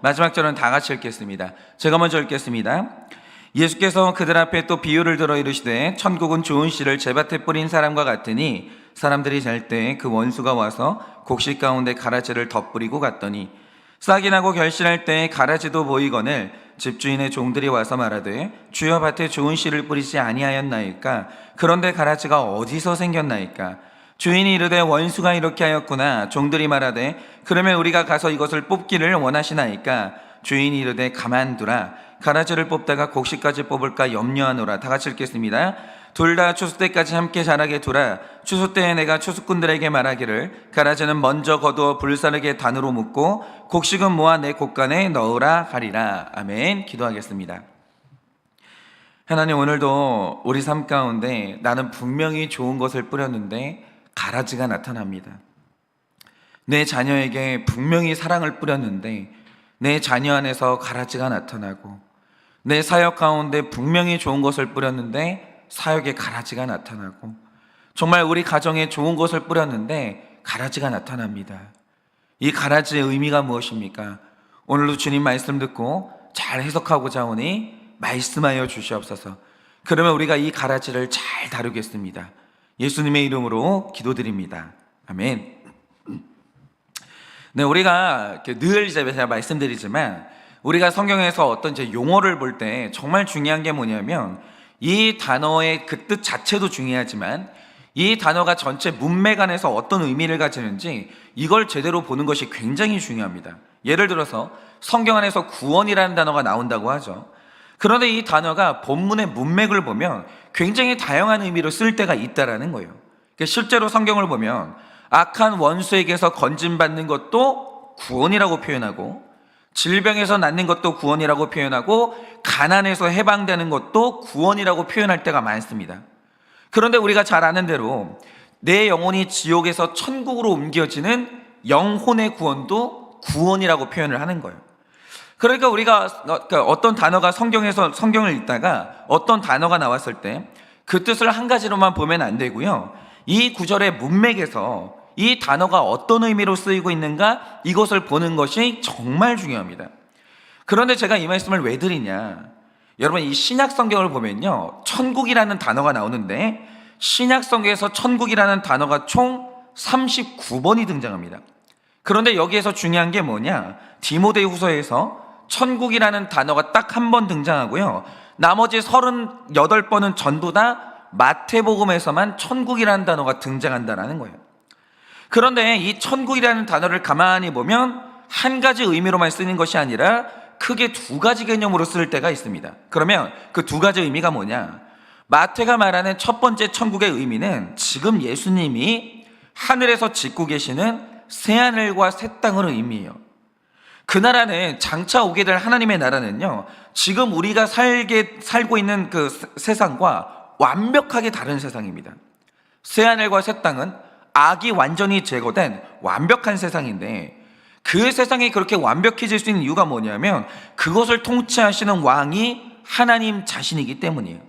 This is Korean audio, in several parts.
마지막 절은 다 같이 읽겠습니다. 제가 먼저 읽겠습니다. 예수께서 그들 앞에 또 비유를 들어 이르시되 천국은 좋은 씨를 제밭에 뿌린 사람과 같으니 사람들이 잘 때 그 원수가 와서 곡식 가운데 가라지를 덧뿌리고 갔더니 싹이 나고 결실할 때 가라지도 보이거늘 집주인의 종들이 와서 말하되 주여 밭에 좋은 씨를 뿌리지 아니하였나이까? 그런데 가라지가 어디서 생겼나이까? 주인이 이르되 원수가 이렇게 하였구나. 종들이 말하되 그러면 우리가 가서 이것을 뽑기를 원하시나이까? 주인이 이르되 가만두라. 가라지를 뽑다가 곡식까지 뽑을까 염려하노라. 다 같이 읽겠습니다. 둘 다 추수 때까지 함께 자라게 두라. 추수 때에 내가 추수꾼들에게 말하기를 가라지는 먼저 거두어 불사르게 단으로 묶고 곡식은 모아 내 곡간에 넣으라 하리라. 아멘. 기도하겠습니다. 하나님, 오늘도 우리 삶 가운데 나는 분명히 좋은 것을 뿌렸는데 가라지가 나타납니다. 내 자녀에게 분명히 사랑을 뿌렸는데 내 자녀 안에서 가라지가 나타나고, 내 사역 가운데 분명히 좋은 것을 뿌렸는데 사역에 가라지가 나타나고, 정말 우리 가정에 좋은 것을 뿌렸는데 가라지가 나타납니다. 이 가라지의 의미가 무엇입니까? 오늘도 주님 말씀 듣고 잘 해석하고자 하오니 말씀하여 주시옵소서. 그러면 우리가 이 가라지를 잘 다루겠습니다. 예수님의 이름으로 기도드립니다. 아멘. 네, 우리가 늘 제가 말씀드리지만 우리가 성경에서 어떤 용어를 볼 때 정말 중요한 게 뭐냐면 이 단어의 그 뜻 자체도 중요하지만 이 단어가 전체 문맥 안에서 어떤 의미를 가지는지 이걸 제대로 보는 것이 굉장히 중요합니다. 예를 들어서 성경 안에서 구원이라는 단어가 나온다고 하죠. 그런데 이 단어가 본문의 문맥을 보면 굉장히 다양한 의미로 쓸 때가 있다라는 거예요. 실제로 성경을 보면 악한 원수에게서 건진받는 것도 구원이라고 표현하고, 질병에서 낫는 것도 구원이라고 표현하고, 가난에서 해방되는 것도 구원이라고 표현할 때가 많습니다. 그런데 우리가 잘 아는 대로 내 영혼이 지옥에서 천국으로 옮겨지는 영혼의 구원도 구원이라고 표현을 하는 거예요. 그러니까 우리가 어떤 단어가 성경을 읽다가 어떤 단어가 나왔을 때 그 뜻을 한 가지로만 보면 안 되고요, 이 구절의 문맥에서 이 단어가 어떤 의미로 쓰이고 있는가, 이것을 보는 것이 정말 중요합니다. 그런데 제가 이 말씀을 왜 드리냐, 여러분 이 신약 성경을 보면요, 천국이라는 단어가 나오는데 신약 성경에서 천국이라는 단어가 총 39번이 등장합니다. 그런데 여기에서 중요한 게 뭐냐, 디모데후서에서 천국이라는 단어가 딱 한 번 등장하고요, 나머지 38번은 전부 다 마태복음에서만 천국이라는 단어가 등장한다는 거예요. 그런데 이 천국이라는 단어를 가만히 보면 한 가지 의미로만 쓰는 것이 아니라 크게 두 가지 개념으로 쓸 때가 있습니다. 그러면 그 두 가지 의미가 뭐냐, 마태가 말하는 첫 번째 천국의 의미는 지금 예수님이 하늘에서 짓고 계시는 새하늘과 새 땅을 의미해요. 그 나라는, 장차 오게 될 하나님의 나라는요, 지금 우리가 살고 있는 그 세상과 완벽하게 다른 세상입니다. 새하늘과 새 땅은 악이 완전히 제거된 완벽한 세상인데, 그 세상이 그렇게 완벽해질 수 있는 이유가 뭐냐면 그것을 통치하시는 왕이 하나님 자신이기 때문이에요.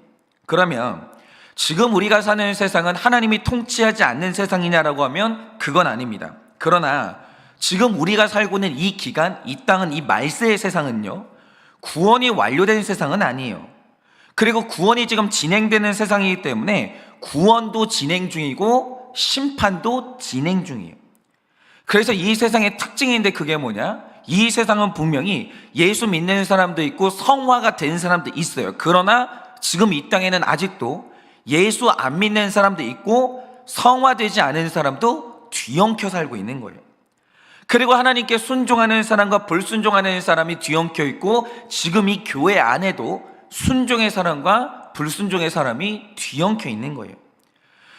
그러면 지금 우리가 사는 세상은 하나님이 통치하지 않는 세상이냐라고 하면 그건 아닙니다. 그러나 지금 우리가 살고 있는 이 기간, 이 땅은, 이 말세의 세상은요, 구원이 완료된 세상은 아니에요. 그리고 구원이 지금 진행되는 세상이기 때문에 구원도 진행 중이고 심판도 진행 중이에요. 그래서 이 세상의 특징인데 그게 뭐냐, 이 세상은 분명히 예수 믿는 사람도 있고 성화가 된 사람도 있어요. 그러나 지금 이 땅에는 아직도 예수 안 믿는 사람도 있고 성화되지 않은 사람도 뒤엉켜 살고 있는 거예요. 그리고 하나님께 순종하는 사람과 불순종하는 사람이 뒤엉켜 있고, 지금 이 교회 안에도 순종의 사람과 불순종의 사람이 뒤엉켜 있는 거예요.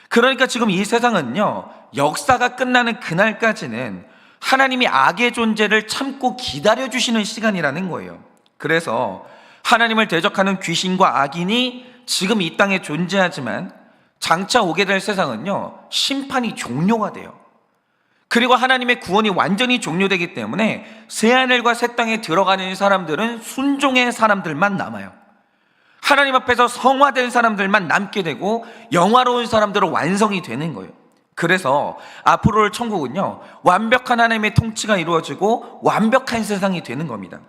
그러니까 지금 이 세상은요, 역사가 끝나는 그날까지는 하나님이 악의 존재를 참고 기다려주시는 시간이라는 거예요. 그래서 하나님을 대적하는 귀신과 악인이 지금 이 땅에 존재하지만 장차 오게 될 세상은요, 심판이 종료가 돼요. 그리고 하나님의 구원이 완전히 종료되기 때문에 새하늘과 새 땅에 들어가는 사람들은 순종의 사람들만 남아요. 하나님 앞에서 성화된 사람들만 남게 되고 영화로운 사람들은 완성이 되는 거예요. 그래서 앞으로의 천국은요, 완벽한 하나님의 통치가 이루어지고 완벽한 세상이 되는 겁니다.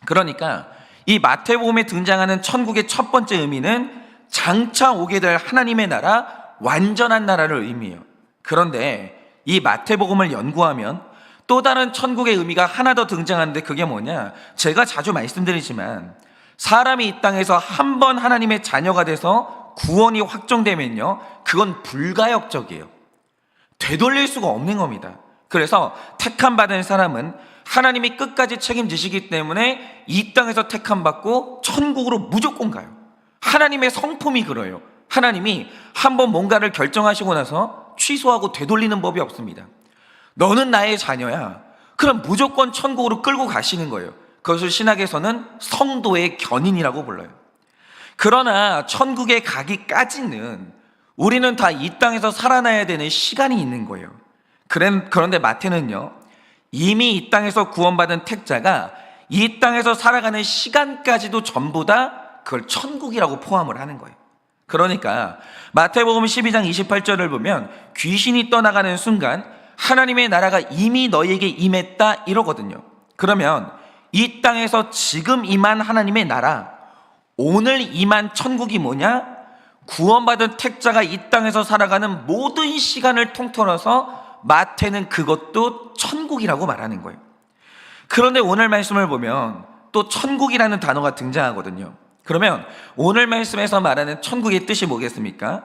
그러니까 이 마태복음에 등장하는 천국의 첫 번째 의미는 장차 오게 될 하나님의 나라, 완전한 나라를 의미해요. 그런데 이 마태복음을 연구하면 또 다른 천국의 의미가 하나 더 등장하는데, 그게 뭐냐? 제가 자주 말씀드리지만 사람이 이 땅에서 한 번 하나님의 자녀가 돼서 구원이 확정되면요, 그건 불가역적이에요. 되돌릴 수가 없는 겁니다. 그래서 택함 받은 사람은 하나님이 끝까지 책임지시기 때문에 이 땅에서 택함 받고 천국으로 무조건 가요. 하나님의 성품이 그래요. 하나님이 한번 뭔가를 결정하시고 나서 취소하고 되돌리는 법이 없습니다. 너는 나의 자녀야, 그럼 무조건 천국으로 끌고 가시는 거예요. 그것을 신학에서는 성도의 견인이라고 불러요. 그러나 천국에 가기까지는 우리는 다 이 땅에서 살아나야 되는 시간이 있는 거예요. 그런데 마태는요, 이미 이 땅에서 구원받은 택자가 이 땅에서 살아가는 시간까지도 전부 다 그걸 천국이라고 포함을 하는 거예요. 그러니까 마태복음 12장 28절을 보면 귀신이 떠나가는 순간 하나님의 나라가 이미 너희에게 임했다 이러거든요. 그러면 이 땅에서 지금 임한 하나님의 나라, 오늘 임한 천국이 뭐냐? 구원받은 택자가 이 땅에서 살아가는 모든 시간을 통틀어서 마태는 그것도 천국이라고 말하는 거예요. 그런데 오늘 말씀을 보면 또 천국이라는 단어가 등장하거든요. 그러면 오늘 말씀에서 말하는 천국의 뜻이 뭐겠습니까?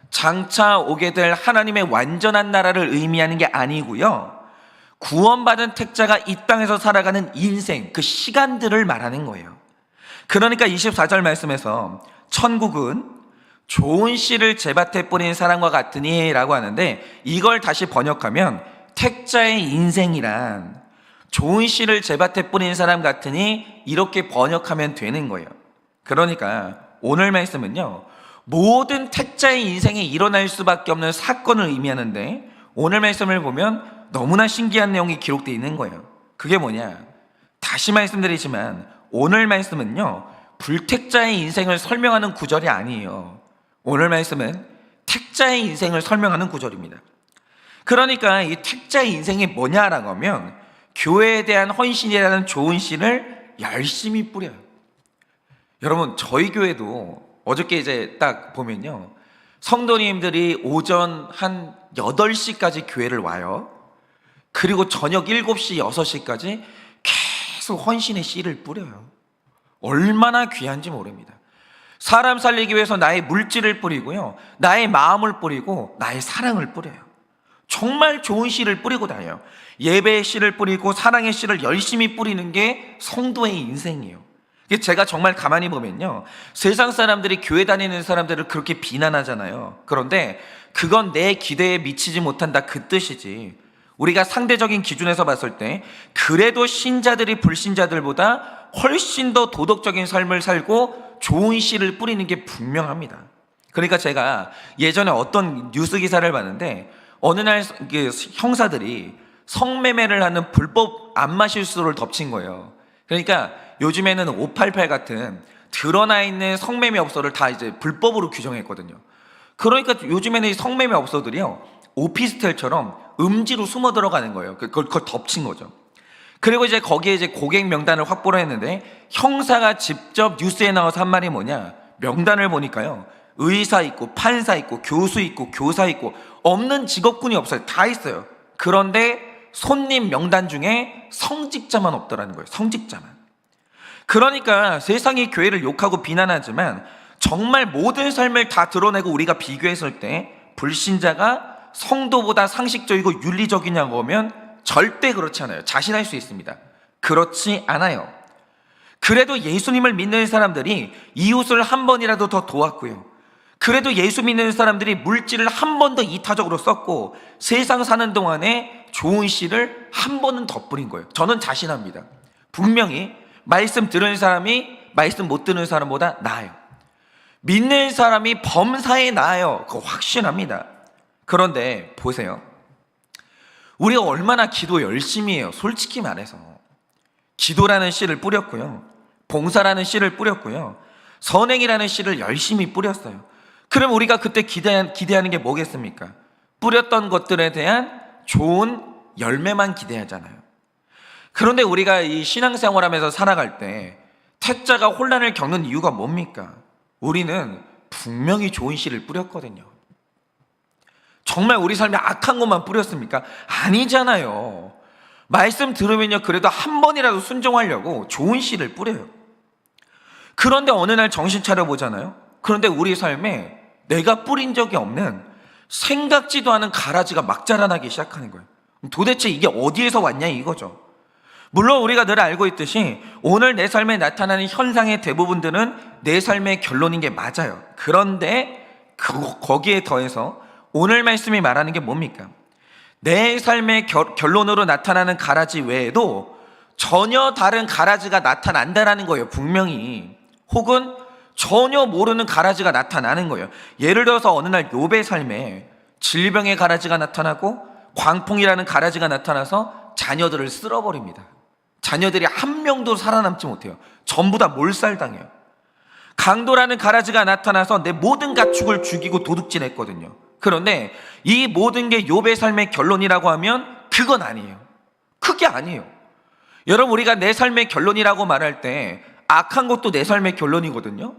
장차 오게 될 하나님의 완전한 나라를 의미하는 게 아니고요, 구원받은 택자가 이 땅에서 살아가는 인생, 그 시간들을 말하는 거예요. 그러니까 24절 말씀에서 천국은 좋은 씨를 제밭에 뿌린 사람과 같으니 라고 하는데, 이걸 다시 번역하면 택자의 인생이란 좋은 씨를 제밭에 뿌린 사람 같으니 이렇게 번역하면 되는 거예요. 그러니까 오늘 말씀은요, 모든 택자의 인생에 일어날 수밖에 없는 사건을 의미하는데, 오늘 말씀을 보면 너무나 신기한 내용이 기록되어 있는 거예요. 그게 뭐냐? 다시 말씀드리지만 오늘 말씀은요, 불택자의 인생을 설명하는 구절이 아니에요. 오늘 말씀은 택자의 인생을 설명하는 구절입니다. 그러니까 이 택자의 인생이 뭐냐라고 하면 교회에 대한 헌신이라는 좋은 씨를 열심히 뿌려요. 여러분, 저희 교회도 어저께 이제 딱 보면요, 성도님들이 오전 한 8시까지 교회를 와요. 그리고 저녁 7시, 6시까지 계속 헌신의 씨를 뿌려요. 얼마나 귀한지 모릅니다. 사람 살리기 위해서 나의 물질을 뿌리고요, 나의 마음을 뿌리고 나의 사랑을 뿌려요. 정말 좋은 씨를 뿌리고 다녀요. 예배의 씨를 뿌리고 사랑의 씨를 열심히 뿌리는 게 성도의 인생이에요. 제가 정말 가만히 보면요, 세상 사람들이 교회 다니는 사람들을 그렇게 비난하잖아요. 그런데 그건 내 기대에 미치지 못한다, 그 뜻이지. 우리가 상대적인 기준에서 봤을 때 그래도 신자들이 불신자들보다 훨씬 더 도덕적인 삶을 살고 좋은 씨를 뿌리는 게 분명합니다. 그러니까 제가 예전에 어떤 뉴스 기사를 봤는데, 어느 날 형사들이 성매매를 하는 불법 안마실수를 덮친 거예요. 그러니까 요즘에는 588 같은 드러나 있는 성매매 업소를 다 이제 불법으로 규정했거든요. 그러니까 요즘에는 이 성매매 업소들이요, 오피스텔처럼 음지로 숨어 들어가는 거예요. 그걸 덮친 거죠. 그리고 이제 거기에 이제 고객 명단을 확보를 했는데, 형사가 직접 뉴스에 나와서 한 말이 뭐냐, 명단을 보니까요, 의사 있고 판사 있고 교수 있고 교사 있고 없는 직업군이 없어요. 다 있어요. 그런데 손님 명단 중에 성직자만 없더라는 거예요. 성직자만. 그러니까 세상이 교회를 욕하고 비난하지만 정말 모든 삶을 다 드러내고 우리가 비교했을 때 불신자가 성도보다 상식적이고 윤리적이냐고 하면 절대 그렇지 않아요. 자신할 수 있습니다. 그렇지 않아요. 그래도 예수님을 믿는 사람들이 이웃을 한 번이라도 더 도왔고요, 그래도 예수 믿는 사람들이 물질을 한 번 더 이타적으로 썼고 세상 사는 동안에 좋은 씨를 한 번은 더 뿌린 거예요. 저는 자신합니다. 분명히 말씀 들은 사람이 말씀 못 듣는 사람보다 나아요. 믿는 사람이 범사에 나아요. 그거 확신합니다. 그런데 보세요, 우리가 얼마나 기도 열심히 해요. 솔직히 말해서 기도라는 씨를 뿌렸고요, 봉사라는 씨를 뿌렸고요, 선행이라는 씨를 열심히 뿌렸어요. 그럼 우리가 그때 기대하는 게 뭐겠습니까? 뿌렸던 것들에 대한 좋은 열매만 기대하잖아요. 그런데 우리가 이 신앙생활하면서 살아갈 때 택자가 혼란을 겪는 이유가 뭡니까? 우리는 분명히 좋은 씨를 뿌렸거든요. 정말 우리 삶에 악한 것만 뿌렸습니까? 아니잖아요. 말씀 들으면요, 그래도 한 번이라도 순종하려고 좋은 씨를 뿌려요. 그런데 어느 날 정신 차려보잖아요. 그런데 우리 삶에 내가 뿌린 적이 없는 생각지도 않은 가라지가 막 자라나기 시작하는 거예요. 도대체 이게 어디에서 왔냐 이거죠. 물론 우리가 늘 알고 있듯이 오늘 내 삶에 나타나는 현상의 대부분들은 내 삶의 결론인 게 맞아요. 그런데 거기에 더해서 오늘 말씀이 말하는 게 뭡니까? 내 삶의 결론으로 나타나는 가라지 외에도 전혀 다른 가라지가 나타난다라는 거예요. 분명히. 혹은 전혀 모르는 가라지가 나타나는 거예요. 예를 들어서 어느 날 욥의 삶에 질병의 가라지가 나타나고 광풍이라는 가라지가 나타나서 자녀들을 쓸어버립니다. 자녀들이 한 명도 살아남지 못해요. 전부 다 몰살당해요. 강도라는 가라지가 나타나서 내 모든 가축을 죽이고 도둑질했거든요. 그런데 이 모든 게 욥의 삶의 결론이라고 하면 그건 아니에요. 그게 아니에요. 여러분, 우리가 내 삶의 결론이라고 말할 때 악한 것도 내 삶의 결론이거든요.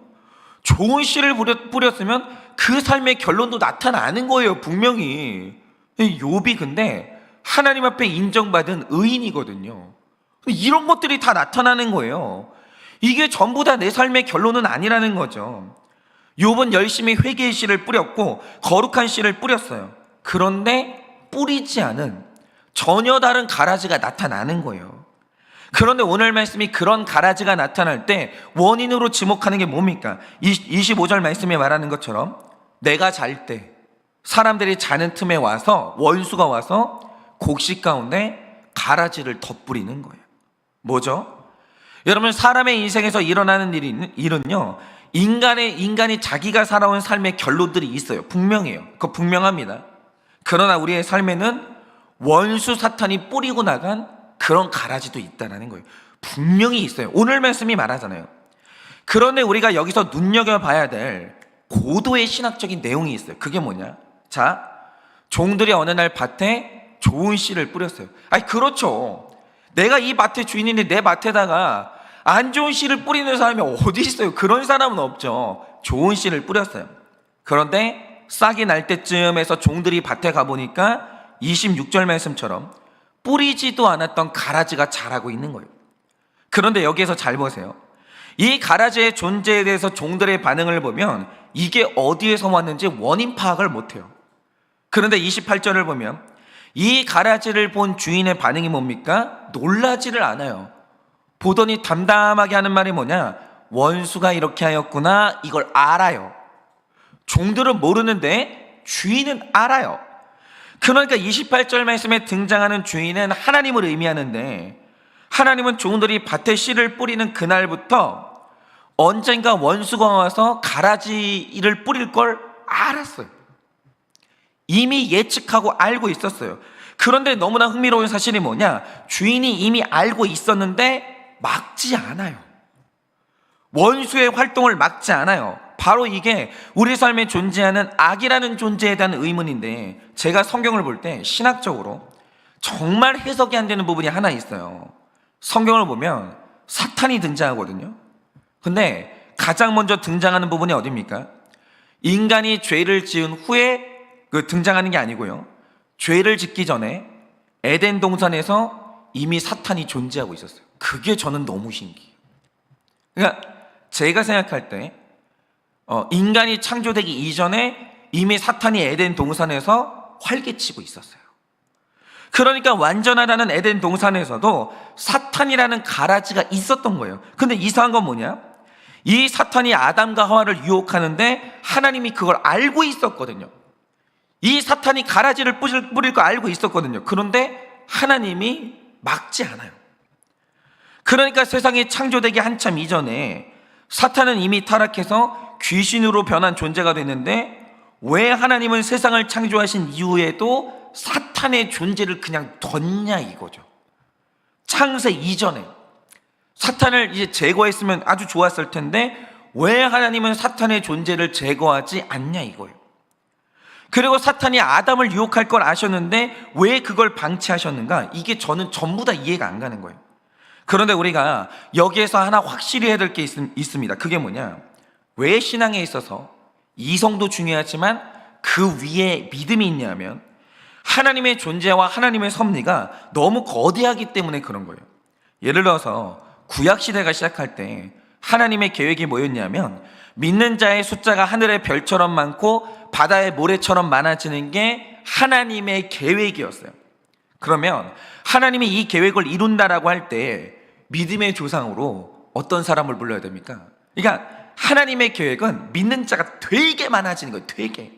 좋은 씨를 뿌렸으면 그 삶의 결론도 나타나는 거예요. 분명히. 욥이 근데 하나님 앞에 인정받은 의인이거든요. 이런 것들이 다 나타나는 거예요. 이게 전부 다 내 삶의 결론은 아니라는 거죠. 욥은 열심히 회개의 씨를 뿌렸고 거룩한 씨를 뿌렸어요. 그런데 뿌리지 않은 전혀 다른 가라지가 나타나는 거예요. 그런데 오늘 말씀이 그런 가라지가 나타날 때 원인으로 지목하는 게 뭡니까? 25절 말씀에 말하는 것처럼 내가 잘 때 사람들이 자는 틈에 와서 원수가 와서 곡식 가운데 가라지를 덧뿌리는 거예요. 뭐죠? 여러분, 사람의 인생에서 일어나는 일은요, 인간이 자기가 살아온 삶의 결론들이 있어요. 분명해요. 그거 분명합니다. 그러나 우리의 삶에는 원수 사탄이 뿌리고 나간 그런 가라지도 있다는 거예요. 분명히 있어요. 오늘 말씀이 말하잖아요. 그런데 우리가 여기서 눈여겨봐야 될 고도의 신학적인 내용이 있어요. 그게 뭐냐? 자, 종들이 어느 날 밭에 좋은 씨를 뿌렸어요. 아니, 그렇죠. 내가 이 밭의 주인인데 내 밭에다가 안 좋은 씨를 뿌리는 사람이 어디 있어요? 그런 사람은 없죠. 좋은 씨를 뿌렸어요. 그런데 싹이 날 때쯤에서 종들이 밭에 가보니까 26절 말씀처럼 뿌리지도 않았던 가라지가 자라고 있는 거예요. 그런데 여기에서 잘 보세요. 이 가라지의 존재에 대해서 종들의 반응을 보면 이게 어디에서 왔는지 원인 파악을 못해요. 그런데 28절을 보면 이 가라지를 본 주인의 반응이 뭡니까? 놀라지를 않아요. 보더니 담담하게 하는 말이 뭐냐? 원수가 이렇게 하였구나. 이걸 알아요. 종들은 모르는데 주인은 알아요. 그러니까 28절 말씀에 등장하는 주인은 하나님을 의미하는데, 하나님은 종들이 밭에 씨를 뿌리는 그날부터 언젠가 원수가 와서 가라지를 뿌릴 걸 알았어요. 이미 예측하고 알고 있었어요. 그런데 너무나 흥미로운 사실이 뭐냐? 주인이 이미 알고 있었는데 막지 않아요. 원수의 활동을 막지 않아요. 바로 이게 우리 삶에 존재하는 악이라는 존재에 대한 의문인데, 제가 성경을 볼 때 신학적으로 정말 해석이 안 되는 부분이 하나 있어요. 성경을 보면 사탄이 등장하거든요. 근데 가장 먼저 등장하는 부분이 어디입니까? 인간이 죄를 지은 후에 등장하는 게 아니고요, 죄를 짓기 전에 에덴 동산에서 이미 사탄이 존재하고 있었어요. 그게 저는 너무 신기해요. 그러니까 제가 생각할 때 인간이 창조되기 이전에 이미 사탄이 에덴 동산에서 활개치고 있었어요. 그러니까 완전하다는 에덴 동산에서도 사탄이라는 가라지가 있었던 거예요. 근데 이상한 건 뭐냐? 이 사탄이 아담과 하와를 유혹하는데 하나님이 그걸 알고 있었거든요. 이 사탄이 가라지를 뿌릴 거 알고 있었거든요. 그런데 하나님이 막지 않아요. 그러니까 세상이 창조되기 한참 이전에 사탄은 이미 타락해서 귀신으로 변한 존재가 됐는데, 왜 하나님은 세상을 창조하신 이후에도 사탄의 존재를 그냥 뒀냐 이거죠. 창세 이전에 사탄을 이제 제거했으면 아주 좋았을 텐데 왜 하나님은 사탄의 존재를 제거하지 않냐 이거예요. 그리고 사탄이 아담을 유혹할 걸 아셨는데 왜 그걸 방치하셨는가? 이게 저는 전부 다 이해가 안 가는 거예요. 그런데 우리가 여기에서 하나 확실히 해야 될 게 있습니다. 그게 뭐냐? 왜 신앙에 있어서 이성도 중요하지만 그 위에 믿음이 있냐면 하나님의 존재와 하나님의 섭리가 너무 거대하기 때문에 그런 거예요. 예를 들어서 구약시대가 시작할 때 하나님의 계획이 뭐였냐면 믿는 자의 숫자가 하늘의 별처럼 많고 바다의 모래처럼 많아지는 게 하나님의 계획이었어요. 그러면 하나님이 이 계획을 이룬다라고 할 때 믿음의 조상으로 어떤 사람을 불러야 됩니까? 그러니까 하나님의 계획은 믿는 자가 되게 많아지는 거예요. 되게.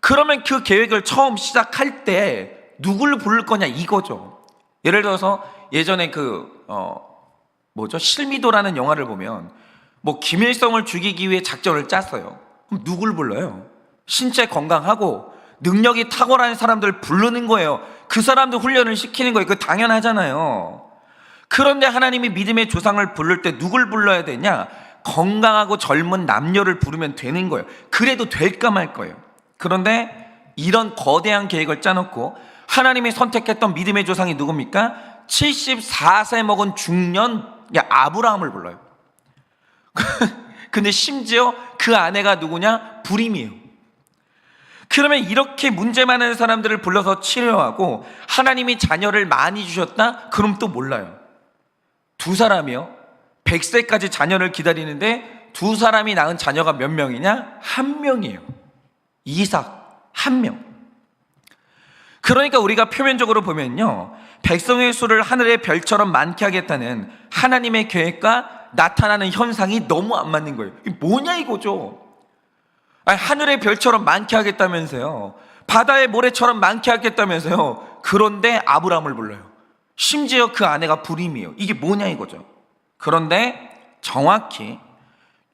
그러면 그 계획을 처음 시작할 때 누굴 부를 거냐 이거죠. 예를 들어서 예전에 실미도라는 영화를 보면 김일성을 죽이기 위해 작전을 짰어요. 그럼 누굴 불러요? 신체 건강하고 능력이 탁월한 사람들 부르는 거예요. 그 사람들 훈련을 시키는 거예요. 그거 당연하잖아요. 그런데 하나님이 믿음의 조상을 부를 때 누굴 불러야 되냐? 건강하고 젊은 남녀를 부르면 되는 거예요. 그래도 될까 말 거예요. 그런데 이런 거대한 계획을 짜놓고 하나님이 선택했던 믿음의 조상이 누굽니까? 74세 먹은 중년 아브라함을 불러요. 근데 심지어 그 아내가 누구냐? 불임이에요. 그러면 이렇게 문제 많은 사람들을 불러서 치료하고 하나님이 자녀를 많이 주셨다? 그럼 또 몰라요. 두 사람이요 100세까지 자녀를 기다리는데 두 사람이 낳은 자녀가 몇 명이냐? 한 명이에요. 이삭 한 명. 그러니까 우리가 표면적으로 보면요, 백성의 수를 하늘의 별처럼 많게 하겠다는 하나님의 계획과 나타나는 현상이 너무 안 맞는 거예요. 이게 뭐냐 이거죠. 아니, 하늘의 별처럼 많게 하겠다면서요, 바다의 모래처럼 많게 하겠다면서요. 그런데 아브라함을 불러요. 심지어 그 아내가 불임이에요. 이게 뭐냐 이거죠. 그런데 정확히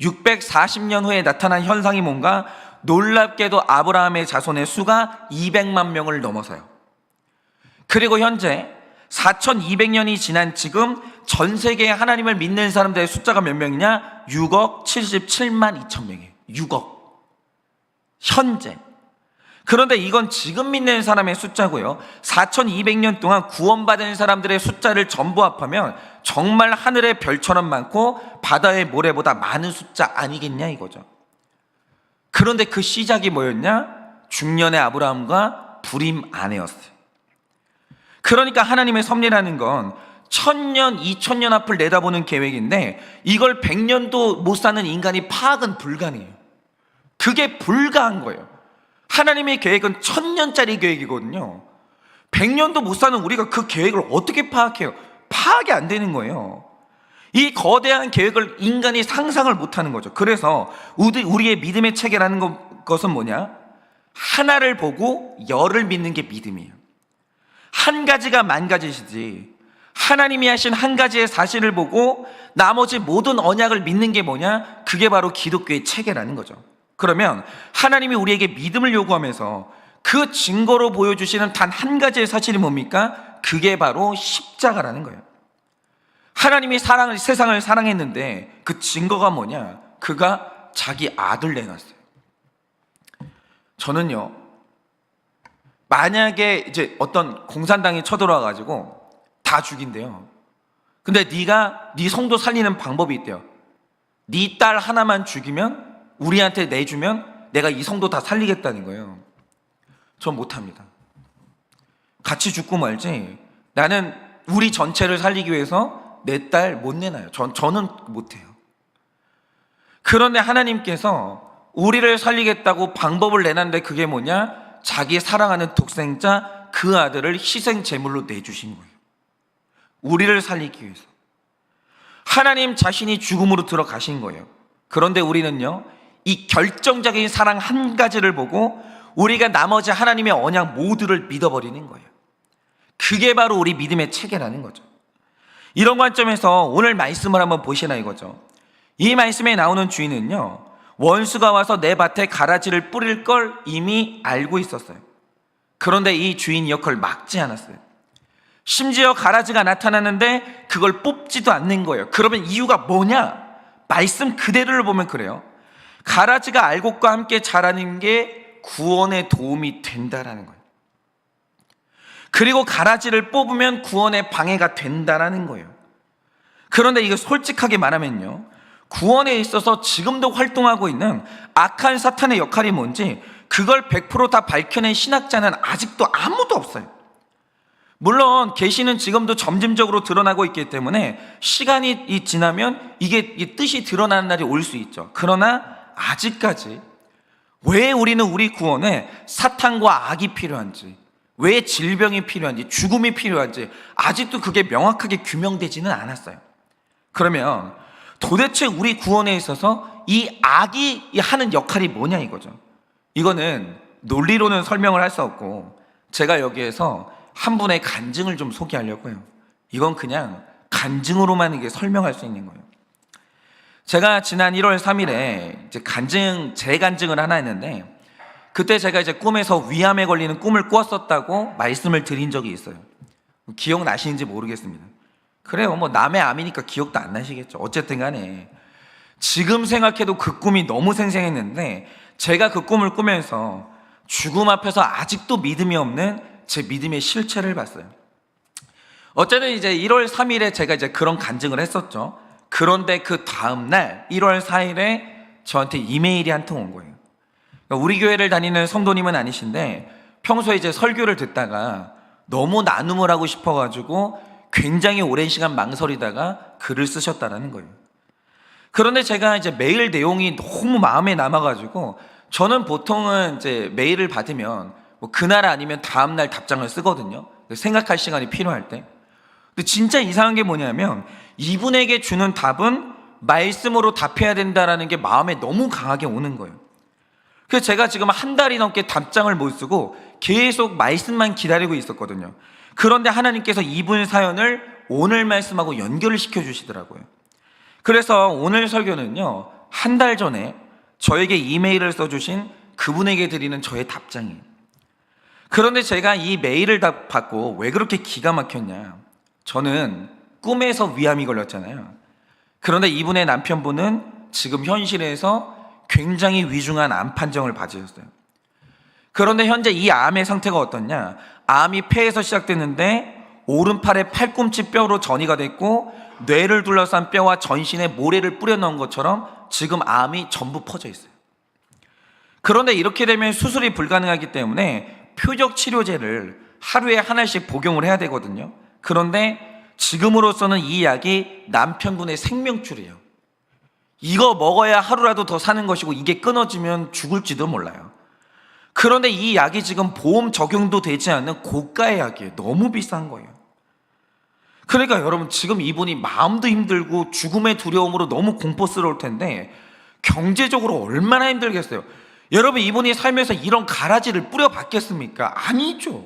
640년 후에 나타난 현상이 뭔가? 놀랍게도 아브라함의 자손의 수가 200만 명을 넘어서요. 그리고 현재 4200년이 지난 지금 전 세계에 하나님을 믿는 사람들의 숫자가 몇 명이냐? 6억 77만 2천 명이에요. 6억. 현재. 그런데 이건 지금 믿는 사람의 숫자고요. 4200년 동안 구원받은 사람들의 숫자를 전부 합하면 정말 하늘의 별처럼 많고 바다의 모래보다 많은 숫자 아니겠냐 이거죠. 그런데 그 시작이 뭐였냐? 중년의 아브라함과 불임 아내였어요. 그러니까 하나님의 섭리라는 건 1000년, 2000년 앞을 내다보는 계획인데 이걸 100년도 못 사는 인간이 파악은 불가능해요. 그게 불가한 거예요. 하나님의 계획은 1000년짜리 계획이거든요. 100년도 못 사는 우리가 그 계획을 어떻게 파악해요? 파악이 안 되는 거예요. 이 거대한 계획을 인간이 상상을 못하는 거죠. 그래서 우리의 믿음의 체계라는 것은 뭐냐? 하나를 보고 열을 믿는 게 믿음이에요. 한 가지가 만 가지시지 하나님이 하신 한 가지의 사실을 보고 나머지 모든 언약을 믿는 게 뭐냐? 그게 바로 기독교의 체계라는 거죠. 그러면 하나님이 우리에게 믿음을 요구하면서 그 증거로 보여주시는 단 한 가지의 사실이 뭡니까? 그게 바로 십자가라는 거예요. 하나님이 세상을 사랑했는데 그 증거가 뭐냐? 그가 자기 아들 내놨어요. 저는요, 만약에 이제 어떤 공산당이 쳐들어와 가지고 다 죽인대요. 근데 네 성도 살리는 방법이 있대요. 네 딸 하나만 죽이면 우리한테 내주면 내가 이 성도 다 살리겠다는 거예요. 전 못합니다. 같이 죽고 말지 나는 우리 전체를 살리기 위해서 내 딸 못 내놔요. 저는 못해요. 그런데 하나님께서 우리를 살리겠다고 방법을 내놨는데 그게 뭐냐? 자기 사랑하는 독생자 그 아들을 희생 제물로 내주신 거예요. 우리를 살리기 위해서. 하나님 자신이 죽음으로 들어가신 거예요. 그런데 우리는요, 이 결정적인 사랑 한 가지를 보고 우리가 나머지 하나님의 언약 모두를 믿어버리는 거예요. 그게 바로 우리 믿음의 체계라는 거죠. 이런 관점에서 오늘 말씀을 한번 보시나 이거죠. 이 말씀에 나오는 주인은요, 원수가 와서 내 밭에 가라지를 뿌릴 걸 이미 알고 있었어요. 그런데 이 주인 역할을 막지 않았어요. 심지어 가라지가 나타나는데 그걸 뽑지도 않는 거예요. 그러면 이유가 뭐냐? 말씀 그대로를 보면 그래요. 가라지가 알곡과 함께 자라는 게 구원에 도움이 된다라는 거예요. 그리고 가라지를 뽑으면 구원에 방해가 된다라는 거예요. 그런데 이거 솔직하게 말하면요, 구원에 있어서 지금도 활동하고 있는 악한 사탄의 역할이 뭔지 그걸 100% 다 밝혀낸 신학자는 아직도 아무도 없어요. 물론 계시는 지금도 점진적으로 드러나고 있기 때문에 시간이 지나면 이게 뜻이 드러나는 날이 올 수 있죠. 그러나 아직까지 왜 우리는 우리 구원에 사탄과 악이 필요한지, 왜 질병이 필요한지, 죽음이 필요한지 아직도 그게 명확하게 규명되지는 않았어요. 그러면 도대체 우리 구원에 있어서 이 악이 하는 역할이 뭐냐 이거죠. 이거는 논리로는 설명을 할 수 없고 제가 여기에서 한 분의 간증을 좀 소개하려고요. 이건 그냥 간증으로만 이게 설명할 수 있는 거예요. 제가 지난 1월 3일에 이제 재간증을 하나 했는데, 그때 제가 이제 꿈에서 위암에 걸리는 꿈을 꾸었었다고 말씀을 드린 적이 있어요. 기억나시는지 모르겠습니다. 그래요, 뭐 남의 암이니까 기억도 안 나시겠죠. 어쨌든 간에 지금 생각해도 그 꿈이 너무 생생했는데, 제가 그 꿈을 꾸면서 죽음 앞에서 아직도 믿음이 없는 제 믿음의 실체를 봤어요. 어쨌든 이제 1월 3일에 제가 이제 그런 간증을 했었죠. 그런데 그 다음날 1월 4일에 저한테 이메일이 한 통 온 거예요. 우리 교회를 다니는 성도님은 아니신데 평소에 이제 설교를 듣다가 너무 나눔을 하고 싶어가지고 굉장히 오랜 시간 망설이다가 글을 쓰셨다라는 거예요. 그런데 제가 이제 메일 내용이 너무 마음에 남아가지고 저는 보통은 이제 메일을 받으면 뭐 그날 아니면 다음날 답장을 쓰거든요. 생각할 시간이 필요할 때. 근데 진짜 이상한 게 뭐냐면 이분에게 주는 답은 말씀으로 답해야 된다라는 게 마음에 너무 강하게 오는 거예요. 그래서 제가 지금 한 달이 넘게 답장을 못 쓰고 계속 말씀만 기다리고 있었거든요. 그런데 하나님께서 이분 사연을 오늘 말씀하고 연결을 시켜주시더라고요. 그래서 오늘 설교는요, 한 달 전에 저에게 이메일을 써주신 그분에게 드리는 저의 답장이에요. 그런데 제가 이 메일을 받고 왜 그렇게 기가 막혔냐, 저는 꿈에서 위암이 걸렸잖아요. 그런데 이분의 남편분은 지금 현실에서 굉장히 위중한 암 판정을 받으셨어요. 그런데 현재 이 암의 상태가 어떻냐, 암이 폐에서 시작됐는데 오른팔의 팔꿈치 뼈로 전이가 됐고 뇌를 둘러싼 뼈와 전신에 모래를 뿌려 넣은 것처럼 지금 암이 전부 퍼져 있어요. 그런데 이렇게 되면 수술이 불가능하기 때문에 표적 치료제를 하루에 하나씩 복용을 해야 되거든요. 그런데 지금으로서는 이 약이 남편분의 생명줄이에요. 이거 먹어야 하루라도 더 사는 것이고 이게 끊어지면 죽을지도 몰라요. 그런데 이 약이 지금 보험 적용도 되지 않는 고가의 약이에요. 너무 비싼 거예요. 그러니까 여러분, 지금 이분이 마음도 힘들고 죽음의 두려움으로 너무 공포스러울 텐데 경제적으로 얼마나 힘들겠어요. 여러분, 이분이 살면서 이런 가라지를 뿌려봤겠습니까? 아니죠.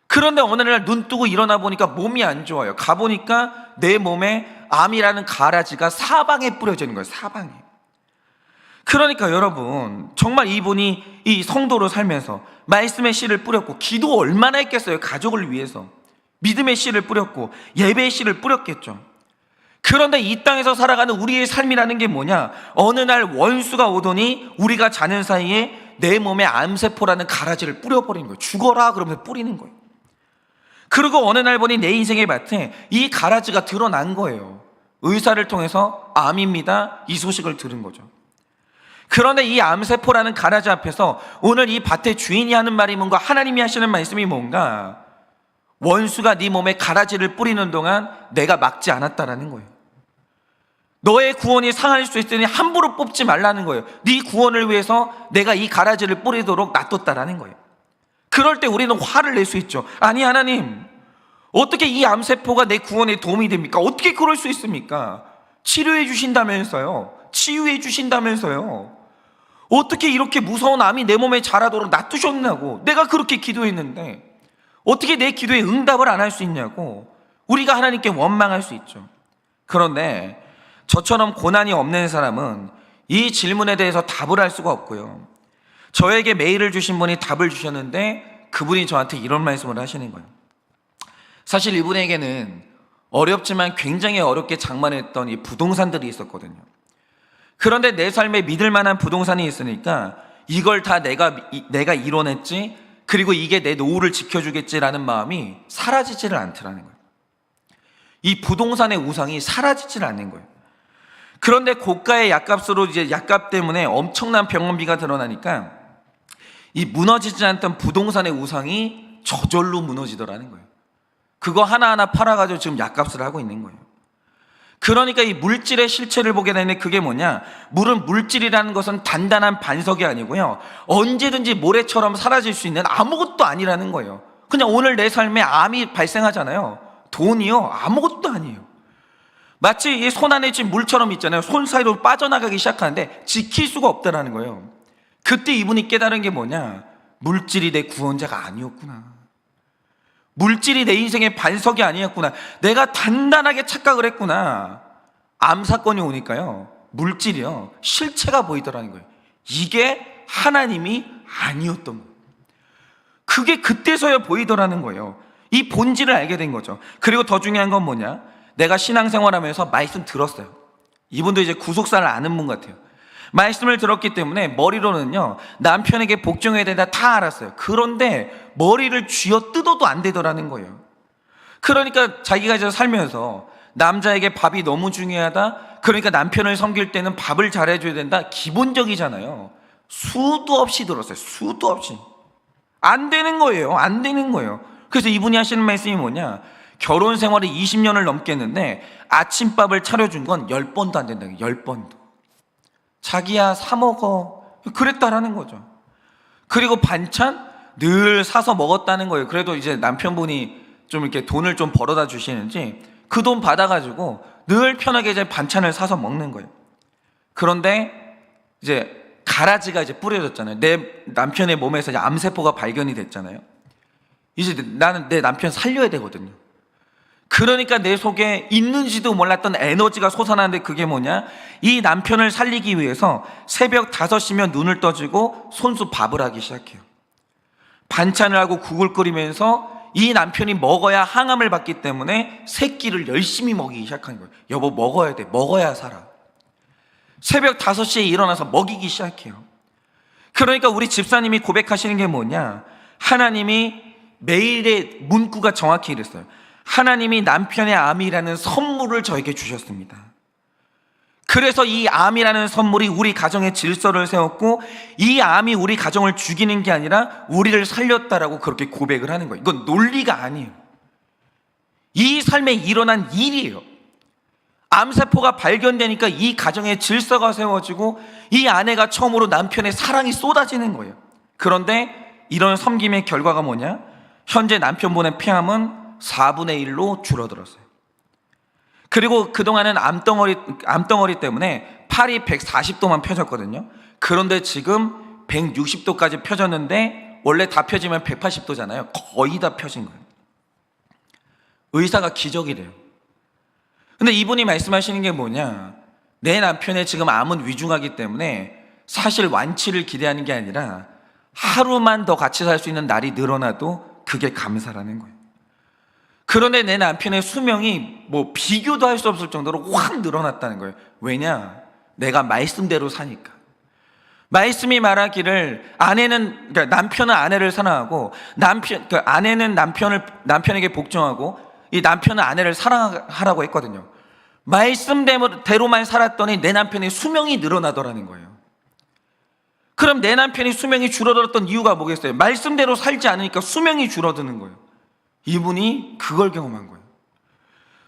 그런데 어느 날 눈 뜨고 일어나 보니까 몸이 안 좋아요. 가보니까 내 몸에 암이라는 가라지가 사방에 뿌려져 있는 거예요. 사방에. 그러니까 여러분, 정말 이분이 이 성도로 살면서 말씀의 씨를 뿌렸고 기도 얼마나 했겠어요. 가족을 위해서 믿음의 씨를 뿌렸고 예배의 씨를 뿌렸겠죠. 그런데 이 땅에서 살아가는 우리의 삶이라는 게 뭐냐, 어느 날 원수가 오더니 우리가 자는 사이에 내 몸에 암세포라는 가라지를 뿌려버리는 거예요. 죽어라 그러면서 뿌리는 거예요. 그리고 어느 날 보니 내 인생의 밭에 이 가라지가 드러난 거예요. 의사를 통해서 암입니다, 이 소식을 들은 거죠. 그런데 이 암세포라는 가라지 앞에서 오늘 이 밭의 주인이 하는 말이 뭔가, 하나님이 하시는 말씀이 뭔가, 원수가 네 몸에 가라지를 뿌리는 동안 내가 막지 않았다라는 거예요. 너의 구원이 상할 수 있으니 함부로 뽑지 말라는 거예요. 네 구원을 위해서 내가 이 가라지를 뿌리도록 놔뒀다라는 거예요. 그럴 때 우리는 화를 낼 수 있죠. 아니 하나님, 어떻게 이 암세포가 내 구원에 도움이 됩니까? 어떻게 그럴 수 있습니까? 치료해 주신다면서요. 치유해 주신다면서요. 어떻게 이렇게 무서운 암이 내 몸에 자라도록 놔두셨냐고. 내가 그렇게 기도했는데 어떻게 내 기도에 응답을 안 할 수 있냐고 우리가 하나님께 원망할 수 있죠. 그런데 저처럼 고난이 없는 사람은 이 질문에 대해서 답을 할 수가 없고요. 저에게 메일을 주신 분이 답을 주셨는데 그분이 저한테 이런 말씀을 하시는 거예요. 사실 이분에게는 어렵지만 굉장히 어렵게 장만했던 이 부동산들이 있었거든요. 그런데 내 삶에 믿을 만한 부동산이 있으니까 이걸 다 내가 이뤄냈지, 그리고 이게 내 노후를 지켜주겠지라는 마음이 사라지지를 않더라는 거예요. 이 부동산의 우상이 사라지지를 않는 거예요. 그런데 고가의 약값으로 이제 약값 때문에 엄청난 병원비가 드러나니까 이 무너지지 않던 부동산의 우상이 저절로 무너지더라는 거예요. 그거 하나하나 팔아가지고 지금 약값을 하고 있는 거예요. 그러니까 이 물질의 실체를 보게 되는데, 그게 뭐냐? 물질이라는 것은 단단한 반석이 아니고요, 언제든지 모래처럼 사라질 수 있는 아무것도 아니라는 거예요. 그냥 오늘 내 삶에 암이 발생하잖아요. 돈이요, 아무것도 아니에요. 마치 이 손 안에 쥔 물처럼 있잖아요. 손 사이로 빠져나가기 시작하는데 지킬 수가 없다라는 거예요. 그때 이분이 깨달은 게 뭐냐? 물질이 내 구원자가 아니었구나. 물질이 내 인생의 반석이 아니었구나. 내가 단단하게 착각을 했구나. 암 사건이 오니까요, 물질이요, 실체가 보이더라는 거예요. 이게 하나님이 아니었던 거예요. 그게 그때서야 보이더라는 거예요. 이 본질을 알게 된 거죠. 그리고 더 중요한 건 뭐냐? 내가 신앙생활하면서 말씀 들었어요. 이분도 이제 구속사를 아는 분 같아요. 말씀을 들었기 때문에 머리로는요, 남편에게 복종해야 된다 다 알았어요. 그런데 머리를 쥐어 뜯어도 안 되더라는 거예요. 그러니까 자기가 이제 살면서 남자에게 밥이 너무 중요하다, 그러니까 남편을 섬길 때는 밥을 잘해줘야 된다, 기본적이잖아요. 수도 없이 들었어요. 수도 없이. 안 되는 거예요. 안 되는 거예요. 그래서 이분이 하시는 말씀이 뭐냐? 결혼 생활이 20년을 넘겠는데 아침밥을 차려준 건 10번도 안 된다는 거예요. 10번도. 자기야 사 먹어, 그랬다라는 거죠. 그리고 반찬 늘 사서 먹었다는 거예요. 그래도 이제 남편분이 좀 이렇게 돈을 좀 벌어다 주시는지 그 돈 받아가지고 늘 편하게 이제 반찬을 사서 먹는 거예요. 그런데 이제 가라지가 이제 뿌려졌잖아요. 내 남편의 몸에서 이제 암세포가 발견이 됐잖아요. 이제 나는 내 남편 살려야 되거든요. 그러니까 내 속에 있는지도 몰랐던 에너지가 솟아나는데, 그게 뭐냐? 이 남편을 살리기 위해서 새벽 5시면 눈을 떠지고 손수 밥을 하기 시작해요. 반찬을 하고 국을 끓이면서 이 남편이 먹어야 항암을 받기 때문에 새끼를 열심히 먹이기 시작하는 거예요. 여보 먹어야 돼, 먹어야 살아. 새벽 5시에 일어나서 먹이기 시작해요. 그러니까 우리 집사님이 고백하시는 게 뭐냐? 하나님이 매일의 문구가 정확히 이랬어요. 하나님이 남편의 암이라는 선물을 저에게 주셨습니다. 그래서 이 암이라는 선물이 우리 가정의 질서를 세웠고, 이 암이 우리 가정을 죽이는 게 아니라 우리를 살렸다라고 그렇게 고백을 하는 거예요. 이건 논리가 아니에요. 이 삶에 일어난 일이에요. 암세포가 발견되니까 이 가정의 질서가 세워지고 이 아내가 처음으로 남편의 사랑이 쏟아지는 거예요. 그런데 이런 섬김의 결과가 뭐냐? 현재 남편분의 폐암은 4분의 1로 줄어들었어요. 그리고 그동안은 암덩어리 때문에 팔이 140도만 펴졌거든요. 그런데 지금 160도까지 펴졌는데, 원래 다 펴지면 180도잖아요. 거의 다 펴진 거예요. 의사가 기적이래요. 근데 이분이 말씀하시는 게 뭐냐? 내 남편의 지금 암은 위중하기 때문에 사실 완치를 기대하는 게 아니라 하루만 더 같이 살 수 있는 날이 늘어나도 그게 감사라는 거예요. 그런데 내 남편의 수명이 뭐 비교도 할 수 없을 정도로 확 늘어났다는 거예요. 왜냐? 내가 말씀대로 사니까. 말씀이 말하기를 그러니까 남편은 아내를 사랑하고 아내는 남편에게 복종하고 이 남편은 아내를 사랑하라고 했거든요. 말씀대로만 살았더니 내 남편의 수명이 늘어나더라는 거예요. 그럼 내 남편이 수명이 줄어들었던 이유가 뭐겠어요? 말씀대로 살지 않으니까 수명이 줄어드는 거예요. 이분이 그걸 경험한 거예요.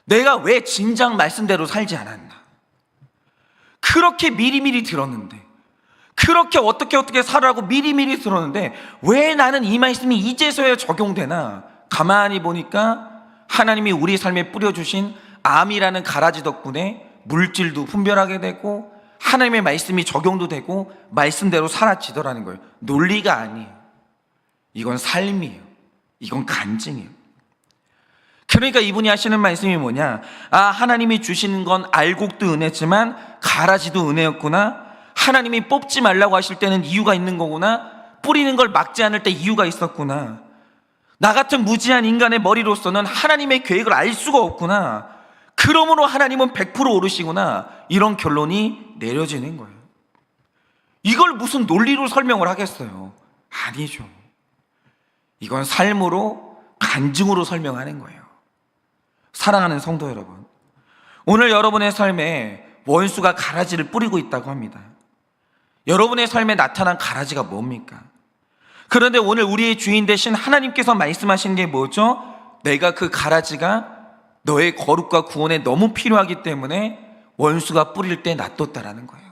내가 왜 진작 말씀대로 살지 않았나? 그렇게 미리미리 들었는데, 그렇게 어떻게 살아라고 미리미리 들었는데 왜 나는 이 말씀이 이제서야 적용되나? 가만히 보니까 하나님이 우리 삶에 뿌려주신 암이라는 가라지 덕분에 물질도 분별하게 되고 하나님의 말씀이 적용도 되고 말씀대로 살아지더라는 거예요. 논리가 아니에요. 이건 삶이에요. 이건 간증이에요. 그러니까 이분이 하시는 말씀이 뭐냐? 하나님이 주시는 건 알곡도 은혜지만 가라지도 은혜였구나. 하나님이 뽑지 말라고 하실 때는 이유가 있는 거구나. 뿌리는 걸 막지 않을 때 이유가 있었구나. 나 같은 무지한 인간의 머리로서는 하나님의 계획을 알 수가 없구나. 그러므로 하나님은 100% 오르시구나. 이런 결론이 내려지는 거예요. 이걸 무슨 논리로 설명을 하겠어요? 아니죠. 이건 삶으로, 간증으로 설명하는 거예요. 사랑하는 성도 여러분, 오늘 여러분의 삶에 원수가 가라지를 뿌리고 있다고 합니다. 여러분의 삶에 나타난 가라지가 뭡니까? 그런데 오늘 우리의 주인 되신 하나님께서 말씀하신 게 뭐죠? 내가 그 가라지가 너의 거룩과 구원에 너무 필요하기 때문에 원수가 뿌릴 때 놔뒀다라는 거예요.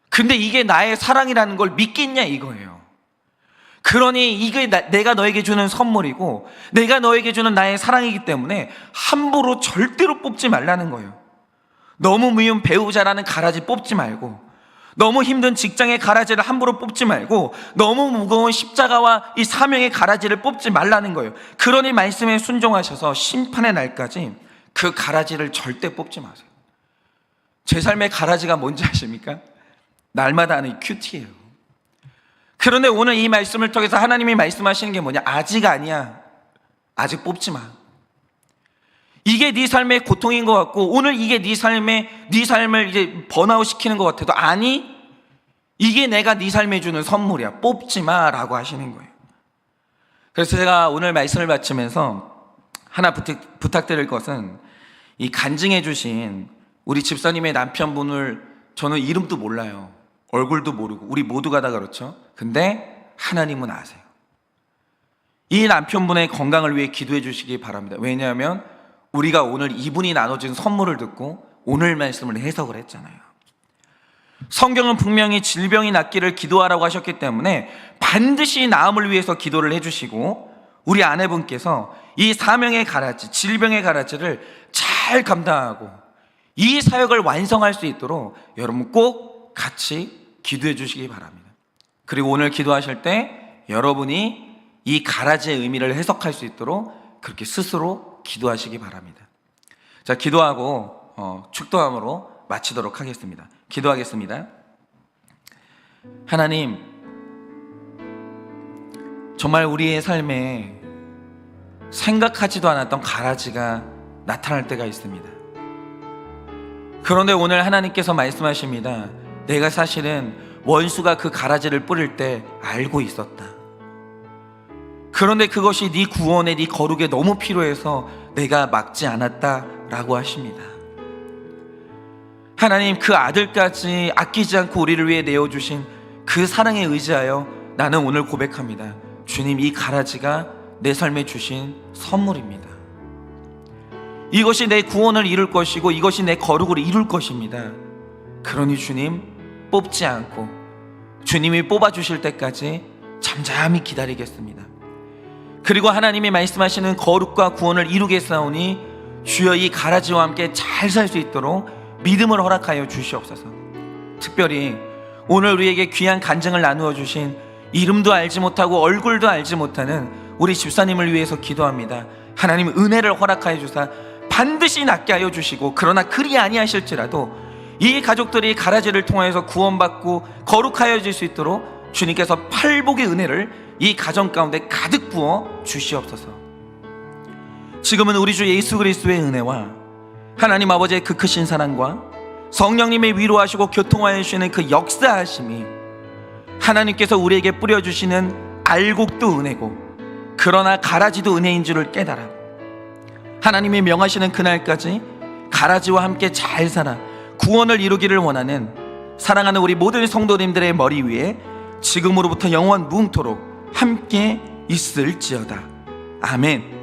근데 이게 나의 사랑이라는 걸 믿겠냐 이거예요. 그러니 이게 내가 너에게 주는 선물이고 내가 너에게 주는 나의 사랑이기 때문에 함부로 절대로 뽑지 말라는 거예요. 너무 미운 배우자라는 가라지 뽑지 말고, 너무 힘든 직장의 가라지를 함부로 뽑지 말고, 너무 무거운 십자가와 이 사명의 가라지를 뽑지 말라는 거예요. 그러니 말씀에 순종하셔서 심판의 날까지 그 가라지를 절대 뽑지 마세요. 제 삶의 가라지가 뭔지 아십니까? 날마다 하는 큐티예요. 그런데 오늘 이 말씀을 통해서 하나님이 말씀하시는 게 뭐냐? 아직 아니야. 아직 뽑지 마. 이게 네 삶의 고통인 것 같고, 오늘 이게 네 삶을 이제 번아웃 시키는 것 같아도, 아니, 이게 내가 네 삶에 주는 선물이야. 뽑지 마라고 하시는 거예요. 그래서 제가 오늘 말씀을 마치면서 하나 부탁드릴 것은, 이 간증해 주신 우리 집사님의 남편분을 저는 이름도 몰라요. 얼굴도 모르고, 우리 모두가 다 그렇죠. 근데 하나님은 아세요. 이 남편분의 건강을 위해 기도해 주시기 바랍니다. 왜냐하면 우리가 오늘 이분이 나눠준 선물을 듣고 오늘 말씀을 해석을 했잖아요. 성경은 분명히 질병이 낫기를 기도하라고 하셨기 때문에 반드시 나음을 위해서 기도를 해주시고, 우리 아내분께서 이 사명의 가라지, 질병의 가라지를 잘 감당하고 이 사역을 완성할 수 있도록 여러분 꼭 같이 기도해 주시기 바랍니다. 그리고 오늘 기도하실 때 여러분이 이 가라지의 의미를 해석할 수 있도록 그렇게 스스로 기도하시기 바랍니다. 자, 기도하고 축도함으로 마치도록 하겠습니다. 기도하겠습니다. 하나님, 정말 우리의 삶에 생각하지도 않았던 가라지가 나타날 때가 있습니다. 그런데 오늘 하나님께서 말씀하십니다. 내가 사실은 원수가 그 가라지를 뿌릴 때 알고 있었다. 그런데 그것이 네 구원에, 네 거룩에 너무 필요해서 내가 막지 않았다라고 하십니다. 하나님, 그 아들까지 아끼지 않고 우리를 위해 내어주신 그 사랑에 의지하여 나는 오늘 고백합니다. 주님, 이 가라지가 내 삶에 주신 선물입니다. 이것이 내 구원을 이룰 것이고 이것이 내 거룩을 이룰 것입니다. 그러니 주님, 뽑지 않고 주님이 뽑아주실 때까지 잠잠히 기다리겠습니다. 그리고 하나님이 말씀하시는 거룩과 구원을 이루겠사오니 주여 이 가라지와 함께 잘 살 수 있도록 믿음을 허락하여 주시옵소서. 특별히 오늘 우리에게 귀한 간증을 나누어 주신 이름도 알지 못하고 얼굴도 알지 못하는 우리 집사님을 위해서 기도합니다. 하나님, 은혜를 허락하여 주사 반드시 낫게 하여 주시고, 그러나 그리 아니하실지라도 이 가족들이 가라지를 통하여서 구원받고 거룩하여질 수 있도록 주님께서 팔복의 은혜를 이 가정 가운데 가득 부어 주시옵소서. 지금은 우리 주 예수 그리스도의 은혜와 하나님 아버지의 그 크신 사랑과 성령님의 위로하시고 교통하여 주시는 그 역사하심이 하나님께서 우리에게 뿌려주시는 알곡도 은혜고 그러나 가라지도 은혜인 줄을 깨달아 하나님이 명하시는 그날까지 가라지와 함께 잘 살아 구원을 이루기를 원하는 사랑하는 우리 모든 성도님들의 머리 위에 지금으로부터 영원 무음토록 함께 있을지어다. 아멘.